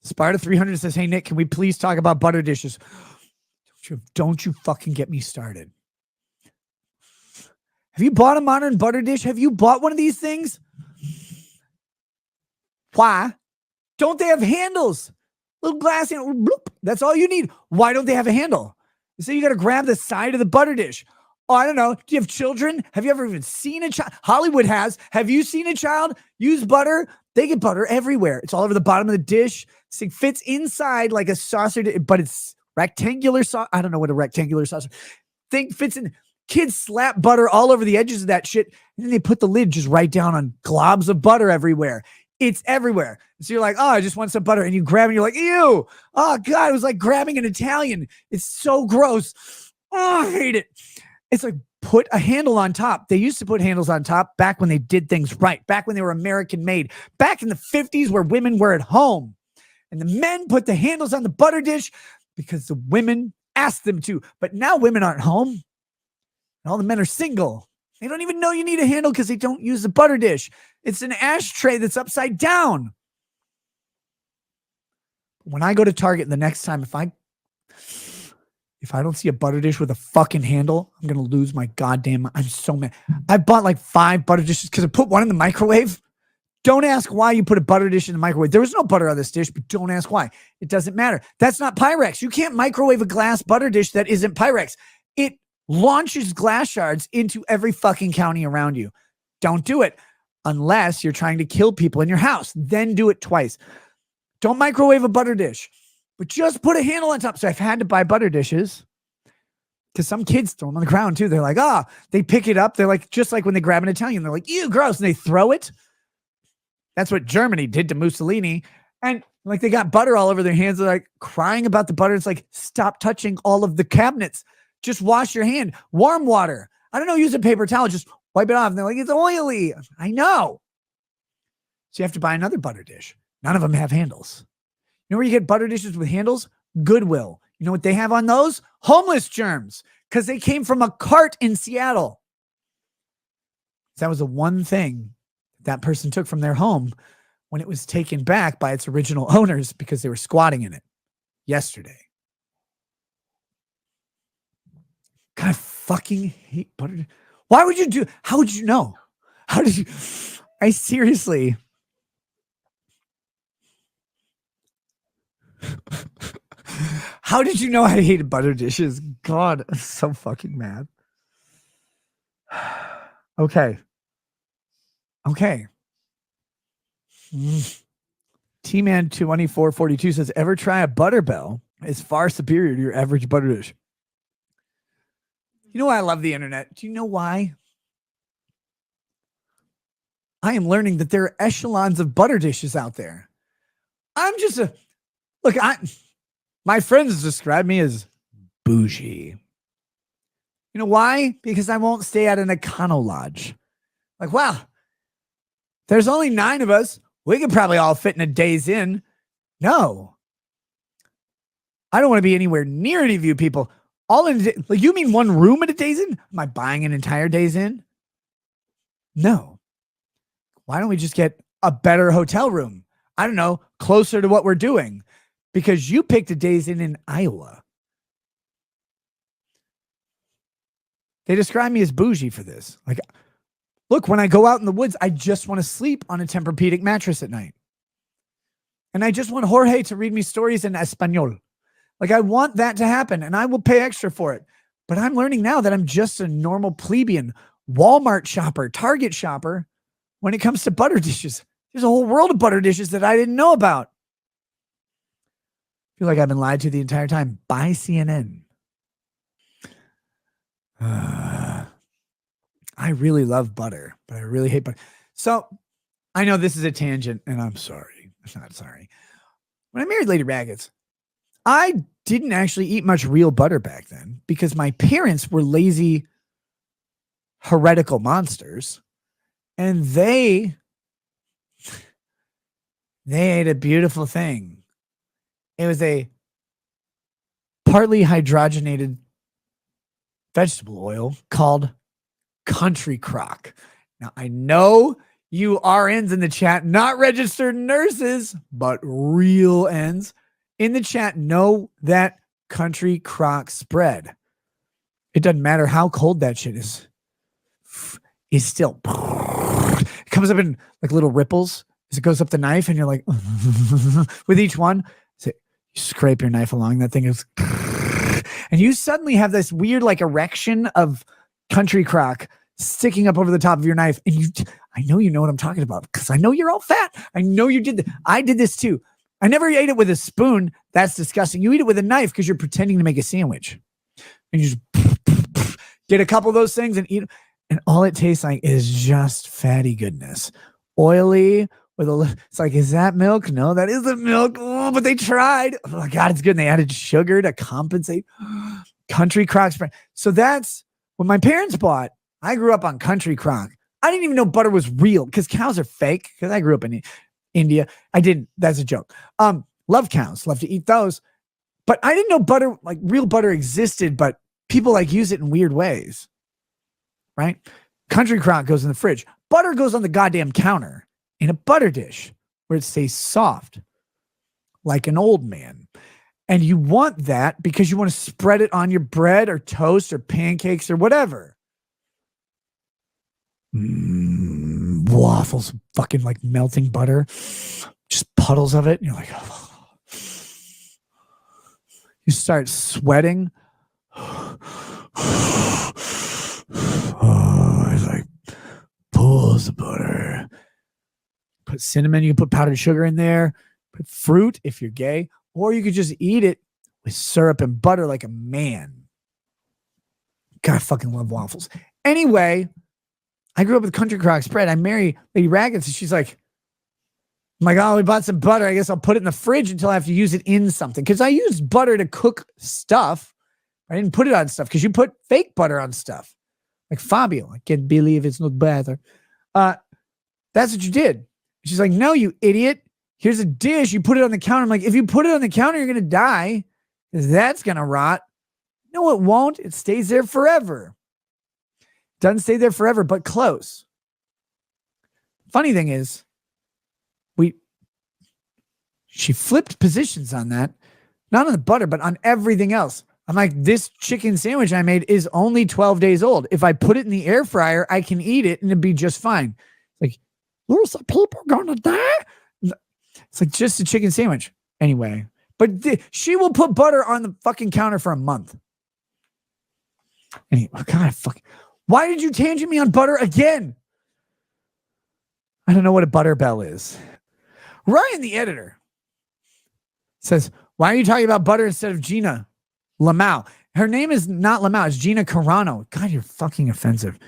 Sparta 300 says, hey, Nick, can we please talk about butter dishes? Don't you fucking get me started. Have you bought a modern butter dish? Have you bought one of these things? Why don't they have handles? Little glass handle. Bloop, that's all you need. Why don't they have a handle? So you got to grab the side of the butter dish. Oh, I don't know. Do you have children? Have you ever even seen a child? Hollywood has. Have you seen a child use butter? They get butter everywhere. It's all over the bottom of the dish. It fits inside like a saucer, but it's rectangular sauce. I don't know what a rectangular saucer thing fits in. Kids slap butter all over the edges of that shit, and then they put the lid just right down on globs of butter everywhere. It's everywhere. So you're like, oh, I just want some butter. And you grab it and you're like, ew. Oh, God, it was like grabbing an Italian. It's so gross. Oh, I hate it. It's like, put a handle on top. They used to put handles on top back when they did things right, back when they were American made, back in the 50s where women were at home. And the men put the handles on the butter dish because the women asked them to. But now women aren't home. And all the men are single. They don't even know you need a handle because they don't use the butter dish. It's an ashtray that's upside down. When I go to Target the next time, if I don't see a butter dish with a fucking handle, I'm going to lose my goddamn. I'm so mad. I bought like 5 butter dishes because I put one in the microwave. Don't ask why you put a butter dish in the microwave. There was no butter on this dish, but don't ask why. It doesn't matter. That's not Pyrex. You can't microwave a glass butter dish that isn't Pyrex. It launches glass shards into every fucking county around you. Don't do it unless you're trying to kill people in your house. Then do it twice. Don't microwave a butter dish, but just put a handle on top. So I've had to buy butter dishes because some kids throw them on the ground too. They're like, they pick it up. They're like, just like when they grab an Italian, they're like, ew, gross. And they throw it. That's what Germany did to Mussolini. And like, they got butter all over their hands. They're like crying about the butter. It's like, stop touching all of the cabinets. Just wash your hand. Warm water. I don't know. Use a paper towel. Just wipe it off. And they're like, it's oily. I know. So you have to buy another butter dish. None of them have handles. You know where you get butter dishes with handles? Goodwill. You know what they have on those? Homeless germs. Because they came from a cart in Seattle. That was the one thing that person took from their home when it was taken back by its original owners because they were squatting in it yesterday. God, I fucking hate butter. Why would you do? How would you know? How did you? I seriously. How did you know I hated butter dishes? God, I'm so fucking mad. Okay. T-Man 2442 says, ever try a Butterbell? It's far superior to your average butter dish. You know why I love the internet? Do you know why? I am learning that there are echelons of butter dishes out there. I'm just my friends describe me as bougie. You know why? Because I won't stay at an econo lodge. Like, wow, there's only 9 of us. We could probably all fit in a Days Inn. No. I don't want to be anywhere near any of you people. All in, like, you mean one room at a Days Inn? Am I buying an entire Days Inn? No. Why don't we just get a better hotel room? I don't know, closer to what we're doing. Because you picked a Days Inn in Iowa. They describe me as bougie for this. Like, look, when I go out in the woods, I just want to sleep on a Tempur-Pedic mattress at night. And I just want Jorge to read me stories in Espanol. Like, I want that to happen, and I will pay extra for it. But I'm learning now that I'm just a normal plebeian Walmart shopper, Target shopper when it comes to butter dishes. There's a whole world of butter dishes that I didn't know about. I feel like I've been lied to the entire time by CNN. I really love butter, but I really hate butter. So I know this is a tangent, and I'm sorry. I'm not sorry. When I married Lady Raggets, I didn't actually eat much real butter back then because my parents were lazy, heretical monsters, and they ate a beautiful thing. It was a partly hydrogenated vegetable oil called Country Crock. Now, I know you RNs in the chat, not registered nurses, but real ends in the chat, know that country crock spread. It doesn't matter how cold that shit is. It's still, it comes up in like little ripples as it goes up the knife, and you're like, with each one, so you scrape your knife along, that thing is, and you suddenly have this weird like erection of country crock sticking up over the top of your knife. And I know you know what I'm talking about because I know you're all fat. I know you did. I did this too. I never ate it with a spoon. That's disgusting. You eat it with a knife because you're pretending to make a sandwich. And you just get a couple of those things and eat them. And all it tastes like is just fatty goodness. Oily with it's like, is that milk? No, that isn't milk. Oh, but they tried. Oh my God, it's good. And they added sugar to compensate. Country crock spread. So that's what my parents bought. I grew up on country crock. I didn't even know butter was real because cows are fake. Because I grew up in India. I didn't. That's a joke. Love cows. Love to eat those. But I didn't know butter, like real butter existed, but people like use it in weird ways. Right? Country crock goes in the fridge. Butter goes on the goddamn counter in a butter dish where it stays soft like an old man. And you want that because you want to spread it on your bread or toast or pancakes or whatever. Waffles, fucking like melting butter, just puddles of it. And you're like, oh. You start sweating. Oh, it's like pulls of butter. Put cinnamon, you can put powdered sugar in there, put fruit if you're gay, or you could just eat it with syrup and butter like a man. God, I fucking love waffles. Anyway, I grew up with country crock spread. I married Lady Raggets, and she's like, oh my God, we bought some butter. I guess I'll put it in the fridge until I have to use it in something. Because I used butter to cook stuff. I didn't put it on stuff because you put fake butter on stuff. Like Fabio, I can't believe it's not butter. That's what you did. She's like, no, you idiot. Here's a dish. You put it on the counter. I'm like, if you put it on the counter, you're going to die. Because that's going to rot. No, it won't. It stays there forever. Doesn't stay there forever, but close. Funny thing is, she flipped positions on that. Not on the butter, but on everything else. I'm like, this chicken sandwich I made is only 12 days old. If I put it in the air fryer, I can eat it and it'd be just fine. Like, there's some people gonna die. It's like just a chicken sandwich. Anyway, but she will put butter on the fucking counter for a month. Anyway, God, why did you tangent me on butter again? I don't know what a butter bell is. Ryan, the editor, says, why are you talking about butter instead of Gina Lamau? Her name is not Lamau. It's Gina Carano. God, you're fucking offensive.